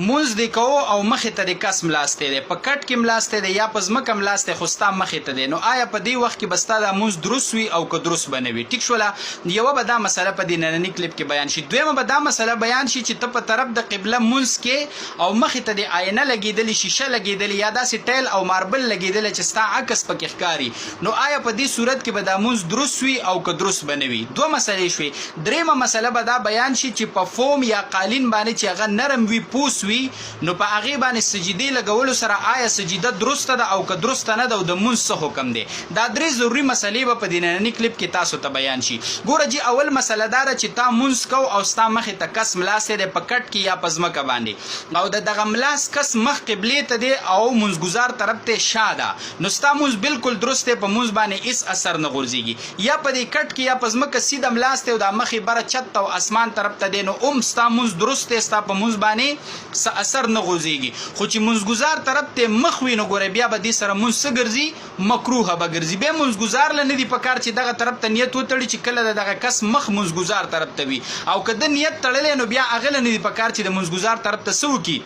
مونږ دی کوو او مخې ته د کس ملاستی دی په کټ کې ملاستی دی یا په ځمکه ملاستی خو ستا مخې ته دی نو آیا په دې وخت کې به ستا دا مونځ درست وي او که درست به نه وي ټیک شوله یوه به دا مسله په دې ننني کلیپ کې بیان شي دویمه به دا مسله بیان شي چې ته په طرف د قبله مونځ کې او مخې ته د آینه لګېدلې شیشه لګېدلې یا داسې ټیل او ماربل لګېدلی چې ستا عکس پکې ښکاري نو آیا په دې صورت کې به دا مونځ درست وي او که درست به نه وي دوه مسلې شوې درېیمه مسله به دا بیان شي چې په فوم یا قالین باندې چې هغه نرم وي پوس وي نو په هغې باندې سجدې لګولو سره آیا سجده درسته ده او که درسته نه ده او د مونځ څه حکم دی دا درې ضروري مسلې به په دې ننني کلیپ کې تاسو ته بیان شي ګوره جي اول مسله دا ده چې تا مونځ کو او ستا مخې ته کس ملاستی دی په کټ کې یا په ځمکه باندې او د دغه ملاس کس مخ قبلې ته دی او مونځګزار طرف ته شا ده نو ستا مونځ بالکل درست دی په مونځ باندې هېڅ اثر نه غورځېږي یا په دې کټ کې یا په ځمکه سیده ملاس دی او دا مخې بره چت او اسمان طرف ته دی نو ستا مونځ درست دی ستا په مونځ باندې څه اثر نه غورځېږي خو چې مونځګزار طرف ته مخ وي نو ګوره بیا به دې سره مونځ څه ګرځي مکروهه به ګرځي بیا مونځګزار له نه دي پکار چې دغه طرف ته نیت وتړي چې کله د دغه کس مخ مونځګزار طرف ته وي او که د نیت تړلی نو بیا هغه له نه دي پکار چې د مونځګزار طرف ته څه وکړي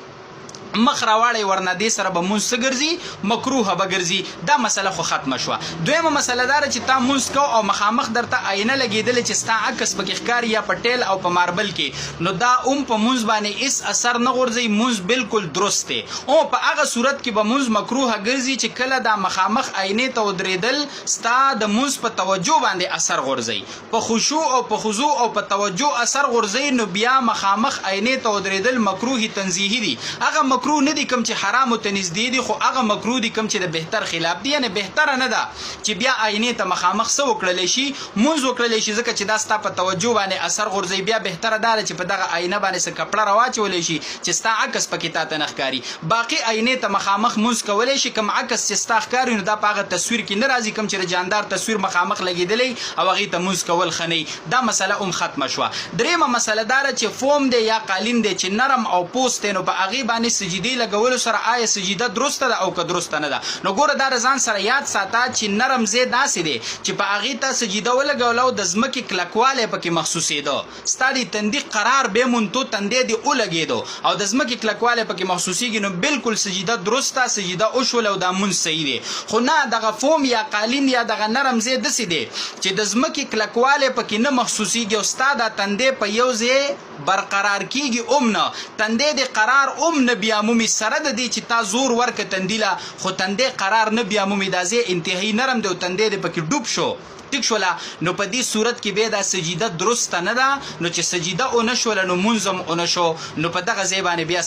مخ راواړی ورنه دې سره به مونځ څه ګرځي مکروهه به ګرځي دا مسله خو ختمه شوه دویمه مسله دا ده چې تا مونځ کو او مخامخ درته آینه لګېدلې چې ستا عکس پکې ښکاري یا په ټیل او په ماربل کې نو دا په مونځ باندې هېڅ اثر نه غورځوي مونځ بالکل درست دی او په هغه صورت کې به مونځ مکروهه ګرځي چې کله دا مخامخ آینې ته ودرېدل ستا د مونځ په توجه باندې اثر غورځوي په خشوع او په خضوع او په توجه اثر غورځوي نو بیا مخامخ آینې ته ودرېدل مکروهي تنزیهي دي هغه مکروه نه دي کوم چې حرام او نږدې دي خو هغه مکروه دي کوم چې د بهتر خلاف دي یعنی بهتره نه ده چې بیا آینې ته مخامخ څه وکړلی شي مونځ وکړلی شي ځکه چې دا ستا په توجه باندې اثر غورځوي بیا بهتره دا ده چې په دغه آینه باندې څه کپړه راواچولی شي چې ستا عکس پکې تا ته نه ښکاري باقي آینې ته مخامخ مونځ کولی شي کوم عکس چې ستا ښکاري نو دا په هغه تصویر کې نه راځي کوم چې د جاندار تصویر مخامخ لګېدلی او هغې ته مونځ کول ښه نه دا مسله ختمه شوه درېیمه مسله دا ده چې فوم دی یا قالین دی چې نرم او پوست دی نو په هغې باندې سجدې لګولو سره آیا سجده درسته ده او که درسته نه ده نو ګوره دا د ځان سره یاد ساته چې نرم ځای داسې دی چې په هغې ته سجده ولګوله او د ځمکې کلکوالی پکې محسوسېده ستا د تندي قرار بیا مونتو تندی دې ولګېدو او د ځمکې کلکوالی پکې محسوسېږي نو بالکل سجده درسته سجده وشوله او دا مونځ صحیح دی خو نه دغه فوم یا قالین یا دغه نرم ځای داسې دی چې د ځمکې کلکوالی پکې نه محسوسېږي او ستا دا تندی په یو ځای برقرار کیږي نه تندی د قرار نه بیا مومي سره د دې چې تا زور ورکه تندی له خو تندی قرار نه بیا مومي دا ځای انتهایي نرم دی او تندی دې پکې ډوب شو ټیک شوله نو په دې صورت کې بیا دا سجده درسته نه ده نو چې سجده ونه شوله نو مونځ هم ونه شو نو په دغه ځای باندې بیا